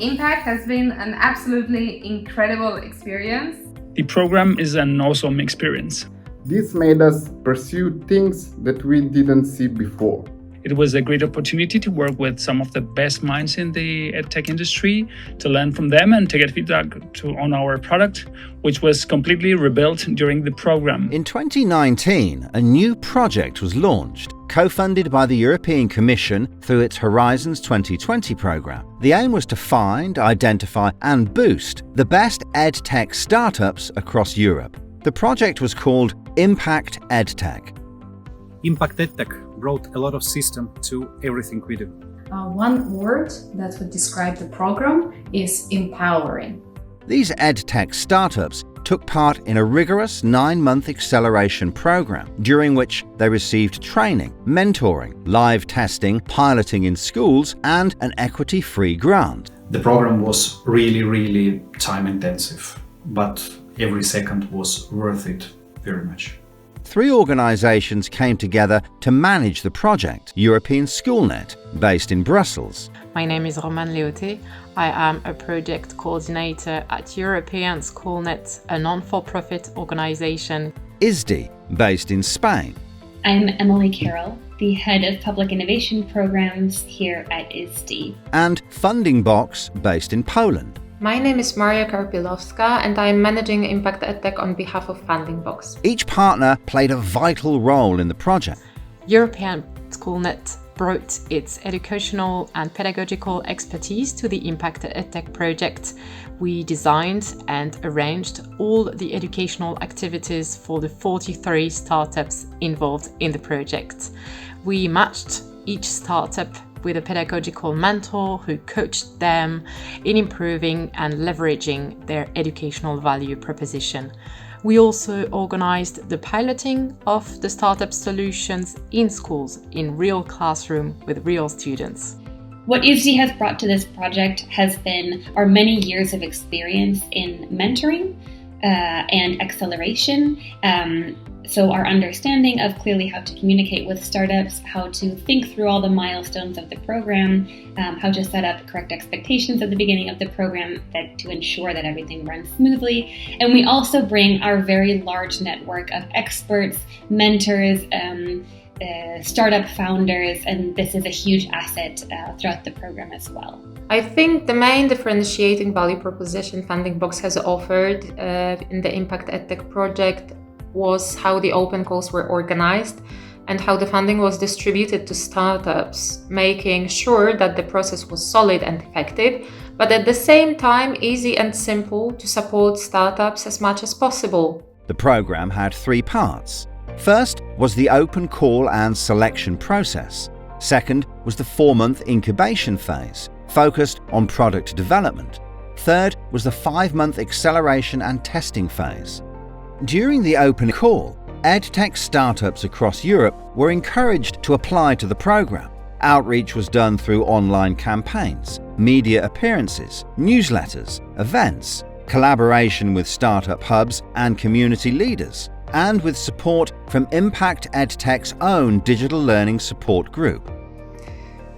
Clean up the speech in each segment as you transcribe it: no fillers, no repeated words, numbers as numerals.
EdTech has been an absolutely incredible experience. The program is an awesome experience. This made us pursue things that we didn't see before. It was a great opportunity to work with some of the best minds in the EdTech industry, to learn from them and to get feedback on our product, which was completely rebuilt during the program. In 2019, a new project was launched, co-funded by the European Commission through its Horizons 2020 program. The aim was to find, identify and boost the best EdTech startups across Europe. The project was called Impact EdTech. Impact EdTech brought a lot of system to everything we do. One word that would describe the program is empowering. These EdTech startups took part in a rigorous 9-month acceleration program, during which they received training, mentoring, live testing, piloting in schools, and an equity-free grant. The program was really time intensive, but every second was worth it very much. 3 organisations came together to manage the project. European Schoolnet, based in Brussels. My name is Romane Leoté. I am a project coordinator at European Schoolnet, a non-for-profit organisation. ISDI, based in Spain. I'm Emily Carroll, the head of public innovation programs here at ISDI. And Funding Box, based in Poland. My name is Maria Karpilowska and I'm managing Impact EdTech on behalf of Funding Box. Each partner played a vital role in the project. European Schoolnet brought its educational and pedagogical expertise to the Impact EdTech project. We designed and arranged all the educational activities for the 43 startups involved in the project. We matched each startup with a pedagogical mentor who coached them in improving and leveraging their educational value proposition. We also organized the piloting of the startup solutions in schools, in real classroom with real students. What ISDI has brought to this project has been our many years of experience in mentoring and acceleration. So our understanding of clearly how to communicate with startups, how to think through all the milestones of the program, how to set up correct expectations at the beginning of the program to ensure that everything runs smoothly. And we also bring our very large network of experts, mentors, startup founders, and this is a huge asset throughout the program as well. I think the main differentiating value proposition Funding Box has offered in the Impact EdTech project was how the open calls were organized and how the funding was distributed to startups, making sure that the process was solid and effective, but at the same time easy and simple to support startups as much as possible. The program had 3 parts. First was the open call and selection process. Second was the 4-month incubation phase, focused on product development. Third was the 5-month acceleration and testing phase. During the open call, EdTech startups across Europe were encouraged to apply to the program. Outreach was done through online campaigns, media appearances, newsletters, events, collaboration with startup hubs and community leaders, and with support from Impact EdTech's own digital learning support group.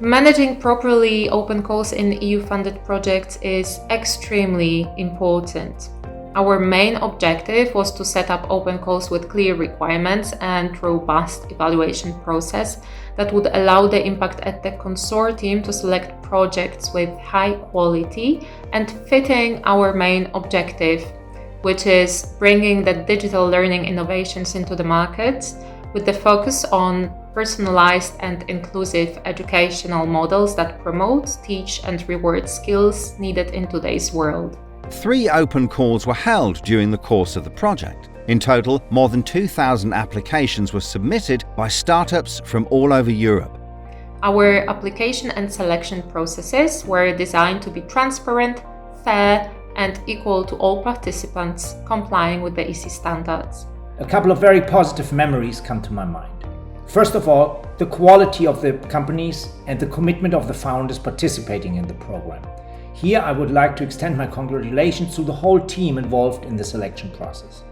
Managing properly open calls in EU-funded projects is extremely important. Our main objective was to set up open calls with clear requirements and robust evaluation process that would allow the Impact EdTech consortium to select projects with high quality and fitting our main objective, which is bringing the digital learning innovations into the market with the focus on personalized and inclusive educational models that promote, teach and reward skills needed in today's world. 3 open calls were held during the course of the project. In total, more than 2,000 applications were submitted by startups from all over Europe. Our application and selection processes were designed to be transparent, fair, and equal to all participants, complying with the EC standards. A couple of very positive memories come to my mind. First of all, the quality of the companies and the commitment of the founders participating in the program. Here I would like to extend my congratulations to the whole team involved in the selection process.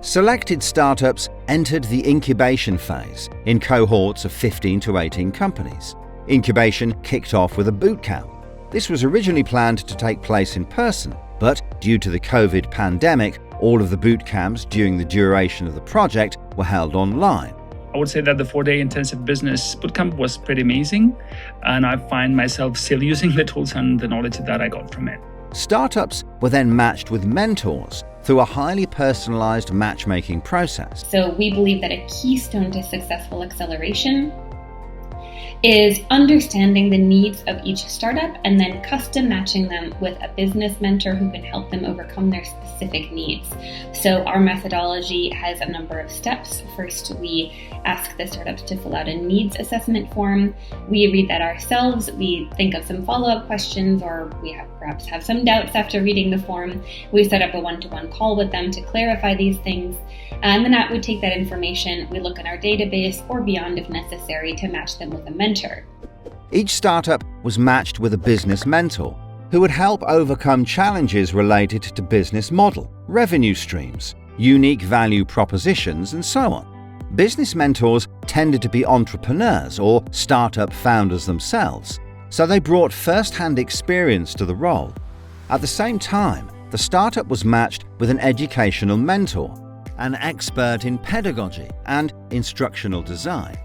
Selected startups entered the incubation phase in cohorts of 15 to 18 companies. Incubation kicked off with a bootcamp. This was originally planned to take place in person, but due to the COVID pandemic, all of the boot camps during the duration of the project were held online. I would say that the 4-day intensive business bootcamp was pretty amazing, and I find myself still using the tools and the knowledge that I got from it. Startups were then matched with mentors through a highly personalized matchmaking process. So we believe that a keystone to successful acceleration is understanding the needs of each startup and then custom matching them with a business mentor who can help them overcome their specific needs. So our methodology has a number of steps. First, we ask the startups to fill out a needs assessment form. We read that ourselves. We think of some follow-up questions, or we perhaps have some doubts after reading the form. We set up a one-to-one call with them to clarify these things. And then we take that information, we look in our database or beyond if necessary to match them with a mentor. Each startup was matched with a business mentor who would help overcome challenges related to business model, revenue streams, unique value propositions, and so on. Business mentors tended to be entrepreneurs or startup founders themselves, so they brought first-hand experience to the role. At the same time, the startup was matched with an educational mentor, an expert in pedagogy and instructional design.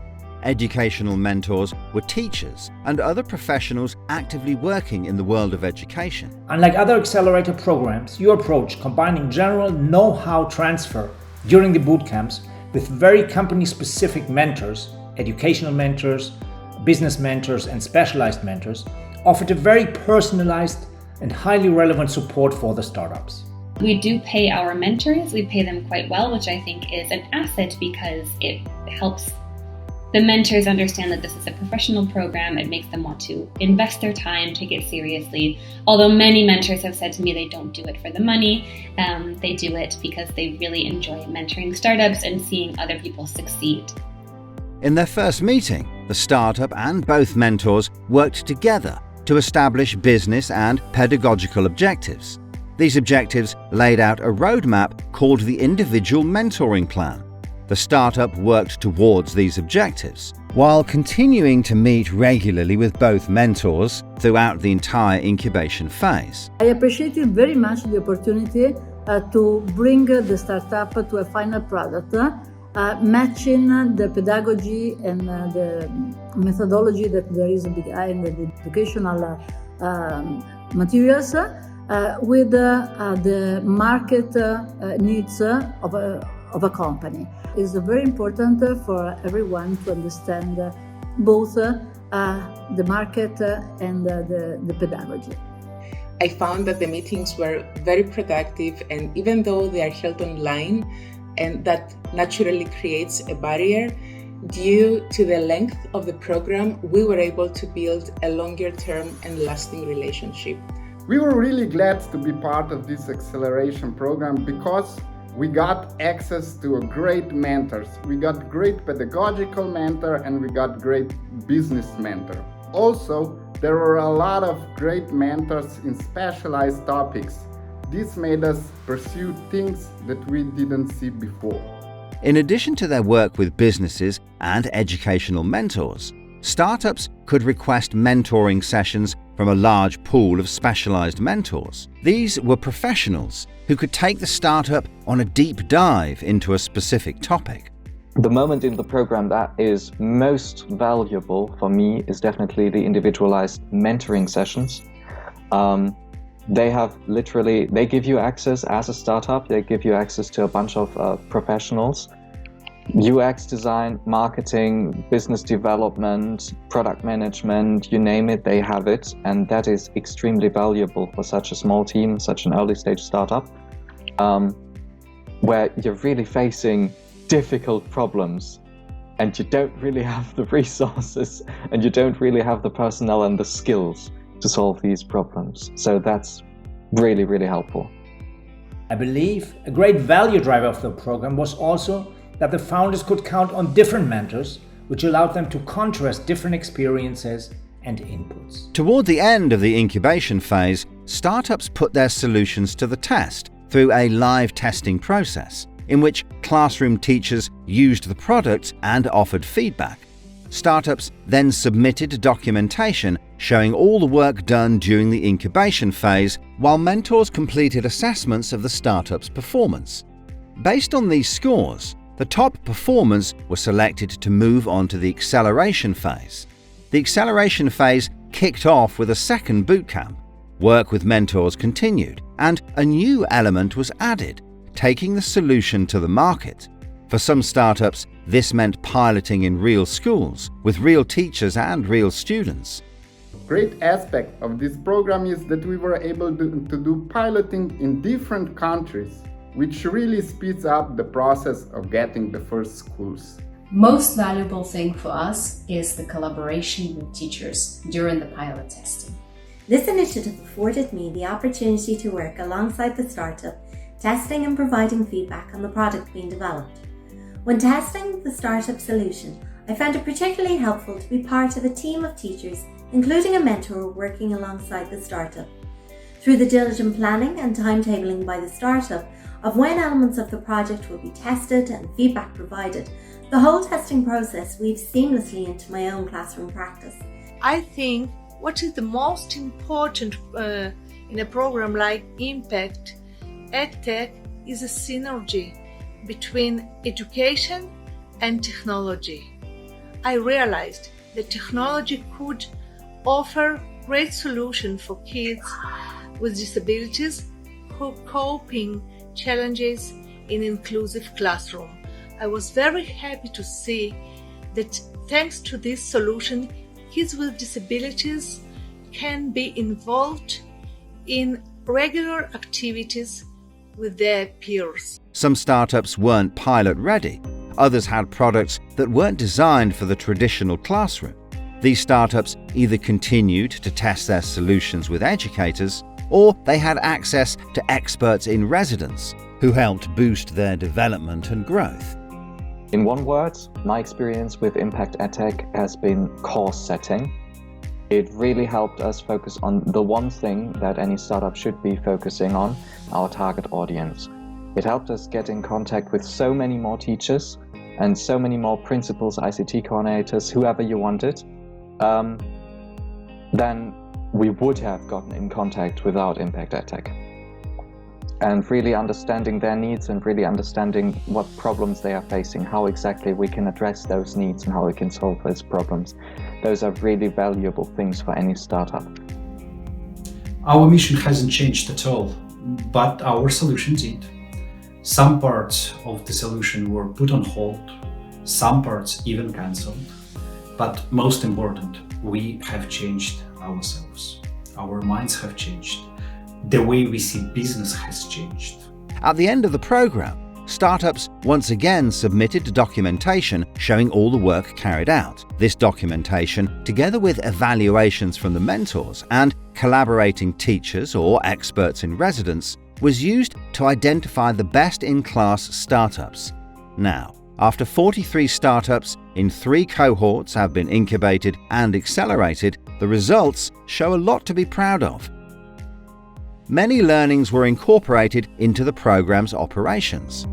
Educational mentors were teachers and other professionals actively working in the world of education. Unlike other accelerator programs, your approach combining general know-how transfer during the boot camps with very company-specific mentors, educational mentors, business mentors, and specialized mentors, offered a very personalized and highly relevant support for the startups. We do pay our mentors, we pay them quite well, which I think is an asset because it helps the mentors understand that this is a professional program. It makes them want to invest their time, take it seriously. Although many mentors have said to me they don't do it for the money, they do it because they really enjoy mentoring startups and seeing other people succeed. In their first meeting, the startup and both mentors worked together to establish business and pedagogical objectives. These objectives laid out a roadmap called the Individual Mentoring Plan. The startup worked towards these objectives, while continuing to meet regularly with both mentors throughout the entire incubation phase. I appreciated very much the opportunity to bring the startup to a final product, matching the pedagogy and the methodology that there is behind the educational materials with the market needs of a company. It's very important for everyone to understand both the market and the pedagogy. I found that the meetings were very productive, and even though they are held online, and that naturally creates a barrier, due to the length of the program, we were able to build a longer-term and lasting relationship. We were really glad to be part of this acceleration program because we got access to great mentors. We got great pedagogical mentor and we got great business mentor. Also, there were a lot of great mentors in specialized topics. This made us pursue things that we didn't see before. In addition to their work with businesses and educational mentors, startups could request mentoring sessions from a large pool of specialized mentors. These were professionals who could take the startup on a deep dive into a specific topic. The moment in the program that is most valuable for me is definitely the individualized mentoring sessions. They give you access as a startup, they give you access to a bunch of professionals. UX design, marketing, business development, product management, you name it, they have it. And that is extremely valuable for such a small team, such an early stage startup, where you're really facing difficult problems and you don't really have the resources and you don't really have the personnel and the skills to solve these problems. So that's really, really helpful. I believe a great value driver of the program was also that the founders could count on different mentors, which allowed them to contrast different experiences and inputs. Toward the end of the incubation phase, startups put their solutions to the test through a live testing process, in which classroom teachers used the product and offered feedback. startups then submitted documentation showing all the work done during the incubation phase, while mentors completed assessments of the startup's performance. Based on these scores, the top performers were selected to move on to the acceleration phase. The acceleration phase kicked off with a second bootcamp. Work with mentors continued, and a new element was added, taking the solution to the market. For some startups, this meant piloting in real schools, with real teachers and real students. Great aspect of this program is that we were able to do piloting in different countries, which really speeds up the process of getting the first schools. Most valuable thing for us is the collaboration with teachers during the pilot testing. This initiative afforded me the opportunity to work alongside the startup, testing and providing feedback on the product being developed. When testing the startup solution, I found it particularly helpful to be part of a team of teachers, including a mentor working alongside the startup. Through the diligent planning and timetabling by the startup of when elements of the project will be tested and feedback provided, the whole testing process weaves seamlessly into my own classroom practice. I think what is the most important in a program like Impact EdTech is a synergy between education and technology. I realized that technology could offer great solutions for kids with disabilities who coping challenges in inclusive classroom. I was very happy to see that thanks to this solution, kids with disabilities can be involved in regular activities with their peers. Some startups weren't pilot ready. Others had products that weren't designed for the traditional classroom. These startups either continued to test their solutions with educators, or they had access to experts in residence who helped boost their development and growth. In one word, my experience with Impact EdTech has been course setting. It really helped us focus on the one thing that any startup should be focusing on, our target audience. It helped us get in contact with so many more teachers and so many more principals, ICT coordinators, whoever you wanted, than we would have gotten in contact without Impact EdTech. And really understanding their needs and really understanding what problems they are facing, how exactly we can address those needs and how we can solve those problems. Those are really valuable things for any startup. Our mission hasn't changed at all, but our solution did. Some parts of the solution were put on hold, some parts even cancelled. But most important, we have changed ourselves. Our minds have changed. The way we see business has changed. At the end of the program, startups once again submitted documentation showing all the work carried out. This documentation, together with evaluations from the mentors and collaborating teachers or experts in residence, was used to identify the best-in-class startups. Now, after 43 startups in 3 cohorts have been incubated and accelerated, the results show a lot to be proud of. Many learnings were incorporated into the program's operations.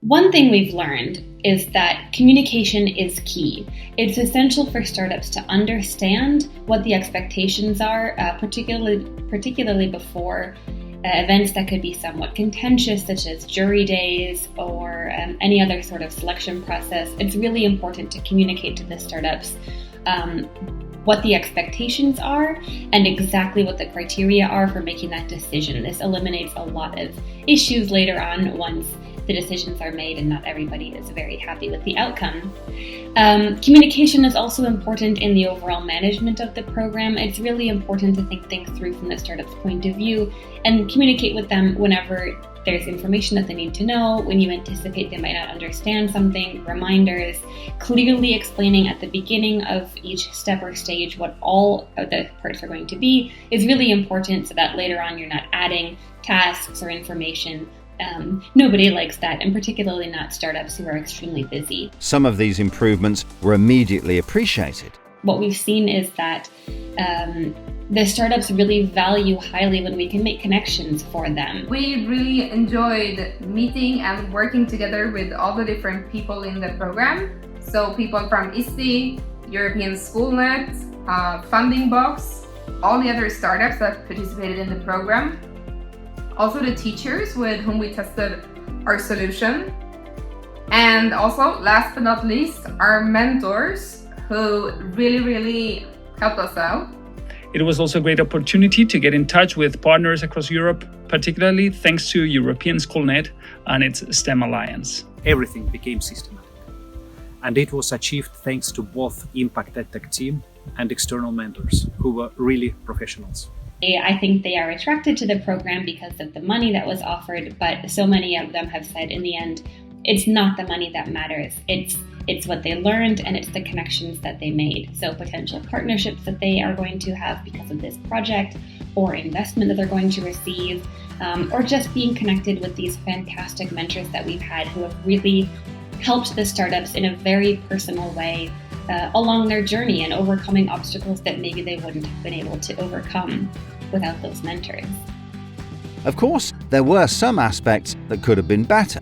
One thing we've learned is that communication is key. It's essential for startups to understand what the expectations are, particularly before events that could be somewhat contentious, such as jury days or any other sort of selection process. It's really important to communicate to the startups what the expectations are and exactly what the criteria are for making that decision. This eliminates a lot of issues later on once the decisions are made and not everybody is very happy with the outcome. Communication is also important in the overall management of the program. It's really important to think things through from the startup's point of view and communicate with them whenever there's information that they need to know, when you anticipate they might not understand something, reminders, clearly explaining at the beginning of each step or stage what all of the parts are going to be is really important so that later on you're not adding tasks or information. Nobody likes that, and particularly not startups who are extremely busy. Some of these improvements were immediately appreciated. What we've seen is that the startups really value highly when we can make connections for them. We really enjoyed meeting and working together with all the different people in the program. So people from ISTI, European Schoolnet, Funding Box, all the other startups that participated in the program. Also the teachers with whom we tested our solution. And also, last but not least, our mentors who really helped us out. It was also a great opportunity to get in touch with partners across Europe, particularly thanks to European Schoolnet and its STEM Alliance. Everything became systematic. And it was achieved thanks to both Impact EdTech team and external mentors who were really professionals. I think they are attracted to the program because of the money that was offered, but so many of them have said in the end, it's not the money that matters. It's what they learned and it's the connections that they made. So potential partnerships that they are going to have because of this project, or investment that they're going to receive, or just being connected with these fantastic mentors that we've had who have really helped the startups in a very personal way along their journey and overcoming obstacles that maybe they wouldn't have been able to overcome without those mentors. Of course, there were some aspects that could have been better.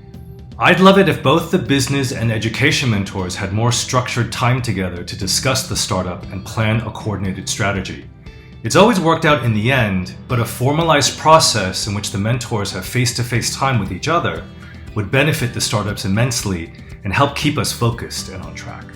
I'd love it if both the business and education mentors had more structured time together to discuss the startup and plan a coordinated strategy. It's always worked out in the end, but a formalized process in which the mentors have face-to-face time with each other would benefit the startups immensely and help keep us focused and on track.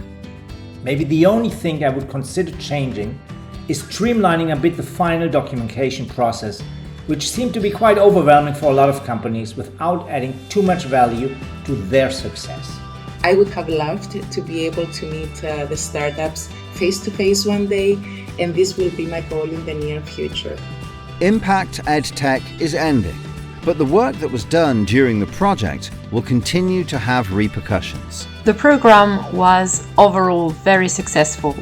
Maybe the only thing I would consider changing is streamlining a bit the final documentation process, which seemed to be quite overwhelming for a lot of companies without adding too much value to their success. I would have loved to be able to meet the startups face-to-face one day, and this will be my goal in the near future. Impact EdTech is ending, but the work that was done during the project will continue to have repercussions. The program was overall very successful.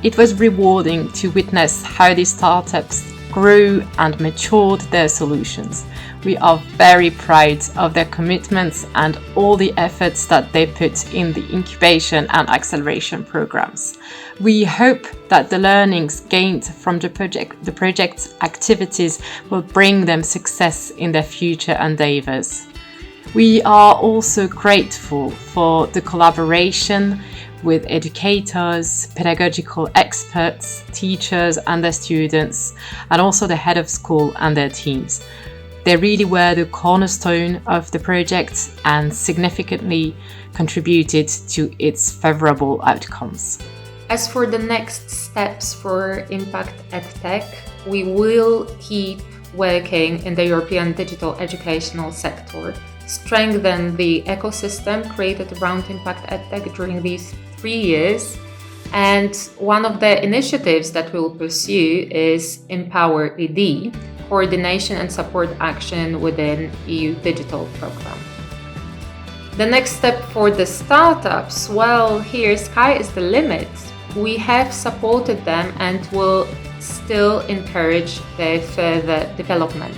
It was rewarding to witness how these startups grew and matured their solutions. We are very proud of their commitments and all the efforts that they put in the incubation and acceleration programs. We hope that the learnings gained from the project's activities will bring them success in their future endeavors. We are also grateful for the collaboration with educators, pedagogical experts, teachers and their students, and also the head of school and their teams. They really were the cornerstone of the project and significantly contributed to its favorable outcomes. As for the next steps for Impact EdTech, we will keep working in the European digital educational sector, strengthen the ecosystem created around Impact EdTech during these 3 years, and one of the initiatives that we'll pursue is Empower ED, coordination and support action within EU digital program. The next step for the startups, well, here sky is the limit. We have supported them and will still encourage their further development.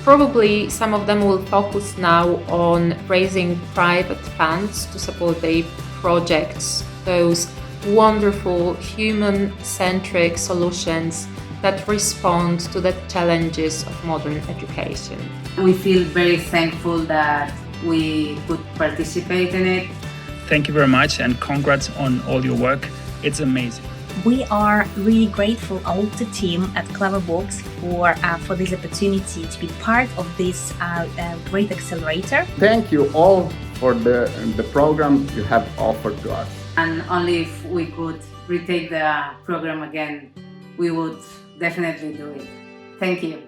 Probably some of them will focus now on raising private funds to support their projects, those wonderful human-centric solutions that respond to the challenges of modern education. We feel very thankful that we could participate in it. Thank you very much and congrats on all your work. It's amazing. We are really grateful all the team at Cleverbox for this opportunity to be part of this great accelerator. Thank you all for the program you have offered to us. And only if we could retake the program again, we would definitely do it. Thank you.